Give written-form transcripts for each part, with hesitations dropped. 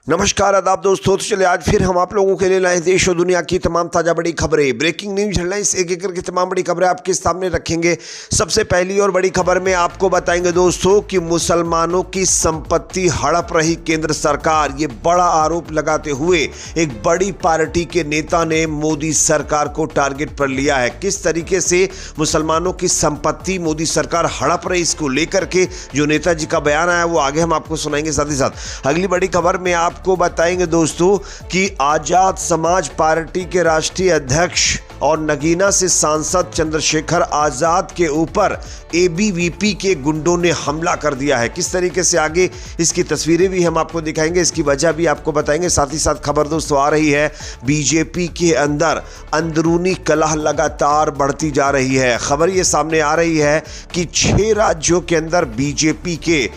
नमस्कार आदाब दोस्तों। तो चलिए आज फिर हम आप लोगों के लिए लाए देश और दुनिया की तमाम ताज़ा बड़ी खबरें, ब्रेकिंग न्यूज हेडलाइंस, एक एक करके तमाम बड़ी खबरें आपके सामने रखेंगे। सबसे पहली और बड़ी खबर में आपको बताएंगे दोस्तों कि मुसलमानों की संपत्ति हड़प रही केंद्र सरकार। ये बड़ा आरोप लगाते हुए एक बड़ी पार्टी के नेता ने मोदी सरकार को टारगेट पर लिया है। किस तरीके से मुसलमानों की संपत्ति मोदी सरकार हड़प रही, इसको लेकर के जो नेताजी का बयान आया वो आगे हम आपको सुनाएंगे। साथ ही साथ अगली बड़ी खबर में आपको बताएंगे दोस्तों कि आजाद समाज पार्टी के राष्ट्रीय अध्यक्ष और नगीना से सांसद चंद्रशेखर आजाद के ऊपर एबीवीपी के गुंडों ने हमला कर दिया है। किस तरीके से, आगे इसकी तस्वीरें भी हम आपको दिखाएंगे, इसकी वजह भी आपको बताएंगे। साथ ही साथ खबर दोस्तों आ रही है बीजेपी के अंदर अंदरूनी कलह लगातार बढ़ती जा रही है। खबर ये सामने आ रही है कि 6 राज्यों के अंदर बीजेपी के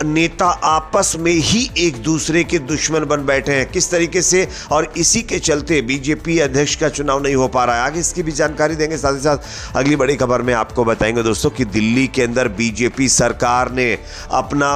नेता आपस में ही एक दूसरे के दुश्मन बन बैठे हैं। किस तरीके से, और इसी के चलते बीजेपी अध्यक्ष का चुनाव नहीं हो पा रहा है। आगे इसकी भी जानकारी देंगे। साथ ही साथ अगली बड़ी खबर में आपको बताएंगे दोस्तों कि दिल्ली के अंदर बीजेपी सरकार ने अपना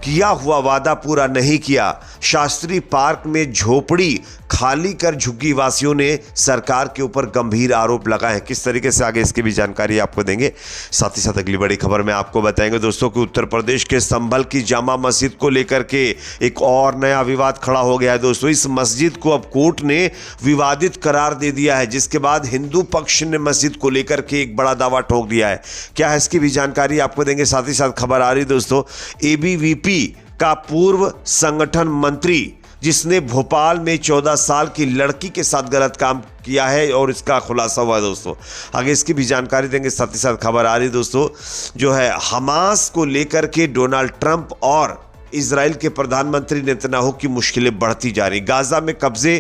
किया हुआ वादा पूरा नहीं किया। शास्त्री पार्क में झोपड़ी खाली कर झुग्गी वासियों ने सरकार के ऊपर गंभीर आरोप लगाए हैं। किस तरीके से, आगे इसकी भी जानकारी आपको देंगे। साथ ही साथ अगली बड़ी खबर में आपको बताएंगे दोस्तों कि उत्तर प्रदेश के संभल की जामा मस्जिद को लेकर के एक और नया विवाद खड़ा हो गया है दोस्तों। इस मस्जिद को अब कोर्ट ने विवादित करार दे दिया है, जिसके बाद हिंदू पक्ष ने मस्जिद को लेकर के एक बड़ा दावा ठोक दिया है। क्या है इसकी भी जानकारी आपको देंगे। साथ ही साथ खबर आ रही दोस्तों एबीवीपी का पूर्व संगठन मंत्री जिसने भोपाल में 14 साल की लड़की के साथ गलत काम किया है और इसका खुलासा हुआ है दोस्तों। आगे इसकी भी जानकारी देंगे। साथ ही साथ खबर आ रही दोस्तों जो है हमास को लेकर के डोनाल्ड ट्रंप और इजराइल के प्रधानमंत्री नेतन्याहू की मुश्किलें बढ़ती जा रही। गाजा में कब्जे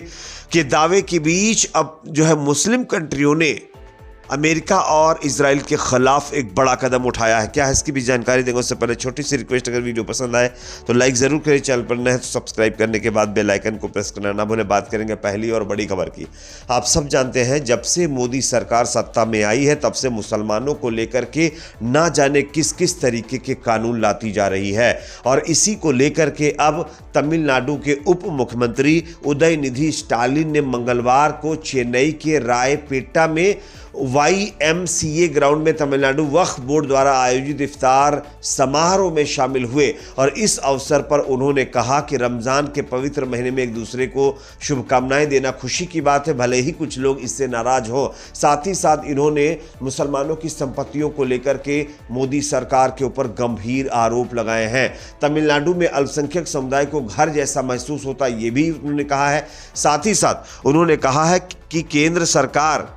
के दावे के बीच अब जो है मुस्लिम कंट्रियों ने अमेरिका और इजराइल के खिलाफ एक बड़ा कदम उठाया है। क्या है इसकी भी जानकारी देंगे। उससे पहले छोटी सी रिक्वेस्ट, अगर वीडियो पसंद आए तो लाइक जरूर करें, चैनल पर नए हैं तो सब्सक्राइब करने के बाद बेल आइकन को प्रेस करना ना भूलें। बात करेंगे पहली और बड़ी खबर की। आप सब जानते हैं जब से मोदी सरकार सत्ता में आई है तब से मुसलमानों को लेकर के ना जाने किस किस तरीके के कानून लाती जा रही है, और इसी को लेकर के अब तमिलनाडु के उप मुख्यमंत्री उदयनिधि स्टालिन ने मंगलवार को चेन्नई के रायपेटा में YMCA ग्राउंड में तमिलनाडु वक्फ बोर्ड द्वारा आयोजित इफ्तार समारोह में शामिल हुए, और इस अवसर पर उन्होंने कहा कि रमज़ान के पवित्र महीने में एक दूसरे को शुभकामनाएं देना खुशी की बात है, भले ही कुछ लोग इससे नाराज हों। साथ ही साथ इन्होंने मुसलमानों की संपत्तियों को लेकर के मोदी सरकार के ऊपर गंभीर आरोप लगाए हैं। तमिलनाडु में अल्पसंख्यक समुदाय को घर जैसा महसूस होता है, ये भी उन्होंने कहा है। साथ ही साथ उन्होंने कहा है कि केंद्र सरकार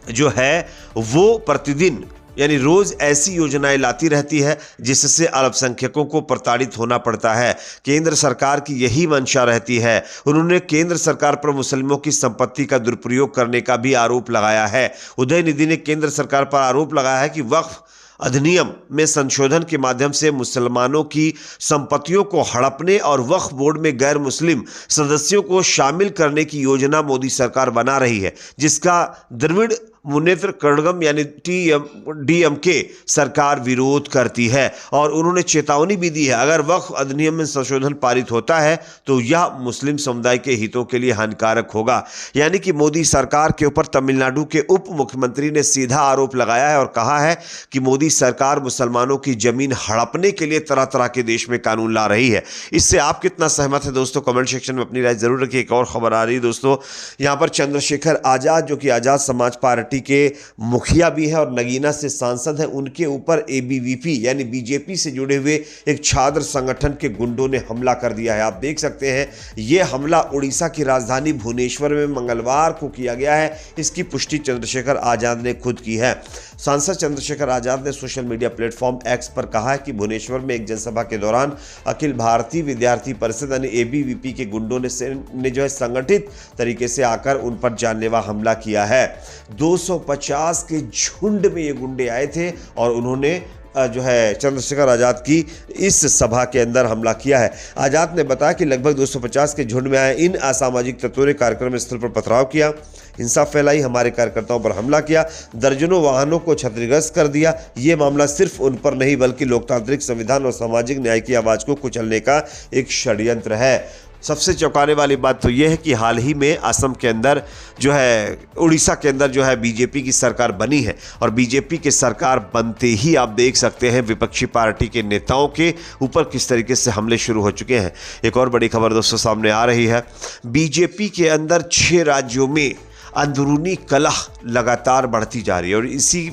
जो है वो प्रतिदिन यानी रोज ऐसी योजनाएं लाती रहती है जिससे अल्पसंख्यकों को प्रताड़ित होना पड़ता है। केंद्र सरकार की यही मंशा रहती है। उन्होंने केंद्र सरकार पर मुसलमानों की संपत्ति का दुरुपयोग करने का भी आरोप लगाया है। उदयनिधि ने केंद्र सरकार पर आरोप लगाया है कि वक्फ अधिनियम में संशोधन के माध्यम से मुसलमानों की संपत्तियों को हड़पने और वक्फ बोर्ड में गैर मुस्लिम सदस्यों को शामिल करने की योजना मोदी सरकार बना रही है, जिसका द्रविड़ मुनेत्र कड़गम यानी DMK सरकार विरोध करती है। और उन्होंने चेतावनी भी दी है अगर वक्फ अधिनियम में संशोधन पारित होता है तो यह मुस्लिम समुदाय के हितों के लिए हानिकारक होगा। यानी कि मोदी सरकार के ऊपर तमिलनाडु के उप मुख्यमंत्री ने सीधा आरोप लगाया है और कहा है कि मोदी सरकार मुसलमानों की जमीन हड़पने के लिए तरह तरह के देश में कानून ला रही है। इससे आप कितना सहमत है दोस्तों, कमेंट सेक्शन में अपनी राय जरूर रखिए। एक और खबर आ रही है दोस्तों, यहाँ पर चंद्रशेखर आजाद जो कि आजाद समाज पार्टी के मुखिया भी है और नगीना से सांसद है, उनके ऊपर एबीवीपी यानी बीजेपी से जुड़े हुए एक छात्र संगठन के गुंडों ने हमला कर दिया है। आप देख सकते हैं यह हमला उड़ीसा की राजधानी भुवनेश्वर में मंगलवार को किया गया है। इसकी पुष्टि चंद्रशेखर आजाद ने खुद की है। सांसद चंद्रशेखर आजाद ने सोशल मीडिया प्लेटफॉर्म एक्स पर कहा है कि भुवनेश्वर में एक जनसभा के दौरान अखिल भारतीय विद्यार्थी परिषद यानी एबीवीपी के गुंडों ने जो है संगठित तरीके से आकर उन पर जानलेवा हमला किया है। 250 के झुंड में ये गुंडे आए थे और उन्होंने जो है चंद्रशेखर आजाद की इस सभा के अंदर हमला किया है। आजाद ने बताया कि लगभग 250 के झुंड में आए इन असामाजिक तत्वों ने कार्यक्रम स्थल पर पथराव किया। इंसाफ फैलाई, हमारे कार्यकर्ताओं पर हमला किया, दर्जनों वाहनों को क्षतिग्रस्त कर दिया। ये मामला सिर्फ उन पर नहीं बल्कि लोकतांत्रिक संविधान और सामाजिक न्याय की आवाज़ को कुचलने का एक षड्यंत्र है। सबसे चौंकाने वाली बात तो यह है कि हाल ही में असम के अंदर जो है, उड़ीसा के अंदर जो है बीजेपी की सरकार बनी है और बीजेपी की सरकार बनते ही आप देख सकते हैं विपक्षी पार्टी के नेताओं के ऊपर किस तरीके से हमले शुरू हो चुके हैं। एक और बड़ी खबर दोस्तों सामने आ रही है। बीजेपी के अंदर 6 राज्यों में अंदरूनी कलह लगातार बढ़ती जा रही है और इसी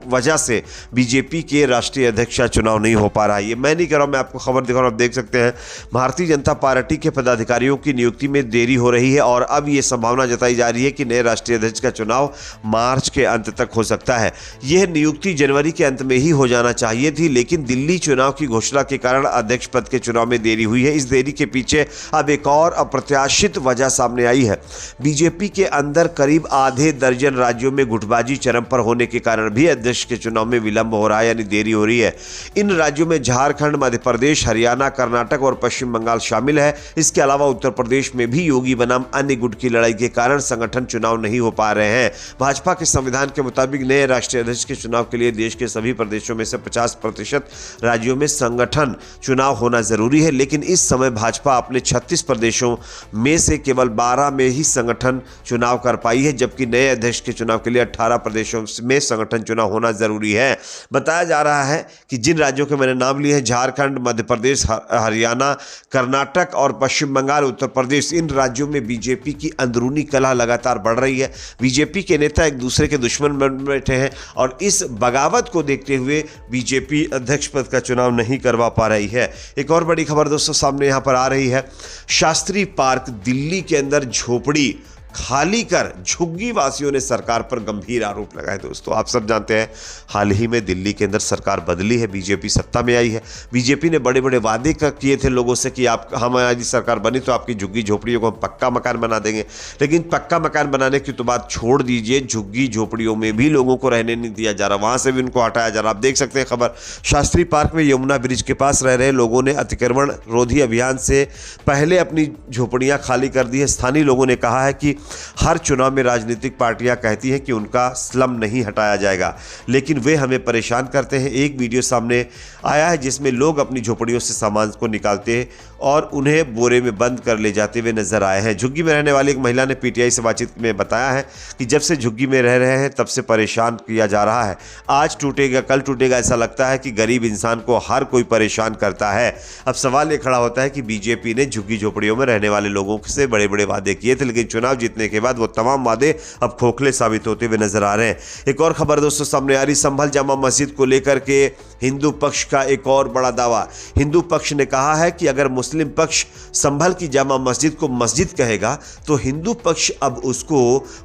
वजह से बीजेपी के राष्ट्रीय अध्यक्ष का चुनाव नहीं हो पा रहा है। ये मैं नहीं कह रहा हूं, मैं आपको खबर दिखा रहा हूं। आप देख सकते हैं भारतीय जनता पार्टी के पदाधिकारियों की नियुक्ति में देरी हो रही है और अब ये संभावना जताई जा रही है कि नए राष्ट्रीय अध्यक्ष का चुनाव मार्च के अंत तक हो सकता है। यह नियुक्ति जनवरी के अंत में ही हो जाना चाहिए थी, लेकिन दिल्ली चुनाव की घोषणा के कारण अध्यक्ष पद के चुनाव में देरी हुई है। इस देरी के पीछे अब एक और अप्रत्याशित वजह सामने आई है। बीजेपी के अंदर करीब आधे दर्जन राज्यों में गुटबाजी चरम पर होने के कारण भी अध्यक्ष के चुनाव में विलंब हो रहा है, यानी देरी हो रही है। इन राज्यों में झारखंड, मध्य प्रदेश, हरियाणा, कर्नाटक और पश्चिम बंगाल शामिल है। इसके अलावा उत्तर प्रदेश में भी योगी बनाम अन्य गुट की लड़ाई के कारण संगठन चुनाव नहीं हो पा रहे हैं। भाजपा के संविधान के मुताबिक नए राष्ट्रीय अध्यक्ष के चुनाव के लिए देश के सभी प्रदेशों में से 50% राज्यों में संगठन चुनाव होना जरूरी है, लेकिन इस समय भाजपा अपने 36 प्रदेशों में से केवल 12 में ही संगठन चुनाव कर पाई है, जबकि नए अध्यक्ष के चुनाव के लिए 18 प्रदेशों में संगठन चुनाव होना जरूरी है। बताया जा रहा है कि जिन राज्यों के मैंने नाम लिए हैं, झारखंड, मध्य प्रदेश, हरियाणा, कर्नाटक और पश्चिम बंगाल, उत्तर प्रदेश, इन राज्यों में बीजेपी की अंदरूनी कलह लगातार बढ़ रही है। बीजेपी के नेता एक दूसरे के दुश्मन बन बैठे हैं और इस बगावत को देखते हुए बीजेपी अध्यक्ष पद का चुनाव नहीं करवा पा रही है। एक और बड़ी खबर दोस्तों सामने यहां पर आ रही है। शास्त्री पार्क दिल्ली के अंदर झोपड़ी खाली कर झुग्गी वासियों ने सरकार पर गंभीर आरोप लगाए। दोस्तों आप सब जानते हैं हाल ही में दिल्ली के अंदर सरकार बदली है, बीजेपी सत्ता में आई है। बीजेपी ने बड़े बड़े वादे किए थे लोगों से कि आप हमारी सरकार बनी तो आपकी झुग्गी झोपड़ियों को हम पक्का मकान बना देंगे, लेकिन पक्का मकान बनाने की तो बात छोड़ दीजिए, झुग्गी झोपड़ियों में भी लोगों को रहने नहीं दिया जा रहा, वहां से भी उनको हटाया जा रहा। आप देख सकते हैं खबर, शास्त्री पार्क में यमुना ब्रिज के पास रह रहे लोगों ने अतिक्रमण रोधी अभियान से पहले अपनी झोपड़ियां खाली कर दी है। स्थानीय लोगों ने कहा है कि हर चुनाव में राजनीतिक पार्टियां कहती हैं कि उनका स्लम नहीं हटाया जाएगा, लेकिन वे हमें परेशान करते हैं। एक वीडियो सामने आया है जिसमें लोग अपनी झोपड़ियों से सामान को निकालते हैं और उन्हें बोरे में बंद कर ले जाते हुए नजर आए हैं। झुग्गी में रहने वाली एक महिला ने पीटीआई से बातचीत में बताया है कि जब से झुग्गी में रह रहे हैं तब से परेशान किया जा रहा है। आज टूटेगा कल टूटेगा, ऐसा लगता है कि गरीब इंसान को हर कोई परेशान करता है। अब सवाल ये खड़ा होता है कि बीजेपी ने झुग्गी झोपड़ियों में रहने वाले लोगों से बड़े बड़े वादे किए थे, लेकिन चुनाव जीतने के बाद वो तमाम वादे अब खोखले साबित होते हुए नजर आ रहे हैं। एक और खबर दोस्तों सामने आ रही, संभल जामा मस्जिद को लेकर के हिंदू पक्ष का एक और बड़ा दावा। हिंदू पक्ष ने कहा है कि अगर मुस्लिम पक्ष संभल की जामा मस्जिद को मस्जिद कहेगा तो हिंदू पक्ष अब उसको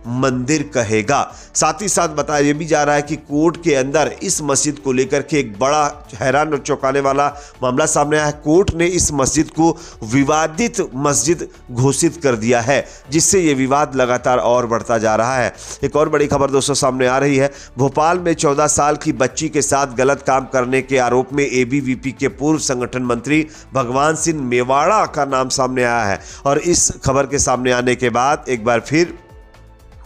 मंदिर कहेगा। साथ ही साथ बताया यह भी जा रहा है कि कोर्ट के अंदर इस मस्जिद को लेकर के एक बड़ा हैरान और चौंकाने वाला मामला सामने आया है। कोर्ट ने इस मस्जिद को विवादित मस्जिद घोषित कर दिया है, जिससे यह विवाद लगातार और बढ़ता जा रहा है। एक और बड़ी खबर दोस्तों सामने आ रही है, भोपाल में 14 साल की बच्ची के साथ गलत काम करने के आरोप में एबीवीपी के पूर्व संगठन मंत्री भगवान सिंह मेवाड़ा का नाम सामने आया है और इस खबर के सामने आने के बाद एक बार फिर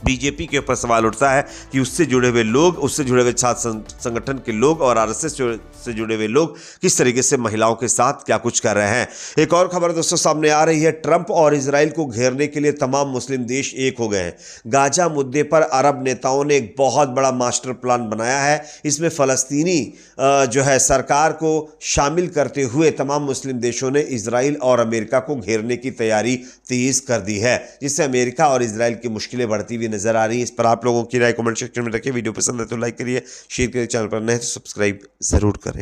बीजेपी के ऊपर सवाल उठता है कि उससे जुड़े हुए लोग, उससे जुड़े हुए छात्र संगठन के लोग और आरएसएस से जुड़े हुए लोग किस तरीके से महिलाओं के साथ क्या कुछ कर रहे हैं। एक और खबर दोस्तों सामने आ रही है, ट्रंप और इजराइल को घेरने के लिए तमाम मुस्लिम देश एक हो गए हैं। गाजा मुद्दे पर अरब नेताओं ने एक बहुत बड़ा मास्टर प्लान बनाया है। इसमें फ़लस्तीनी जो है सरकार को शामिल करते हुए तमाम मुस्लिम देशों ने इजराइल और अमेरिका को घेरने की तैयारी तेज कर दी है, जिससे अमेरिका और इजराइल की मुश्किलें बढ़ती हुई नजर आ रही है। इस पर आप लोगों की राय कमेंट सेक्शन में रखिए। वीडियो पसंद है तो लाइक करिए, शेयर करिए, चैनल पर नए तो सब्सक्राइब जरूर करें।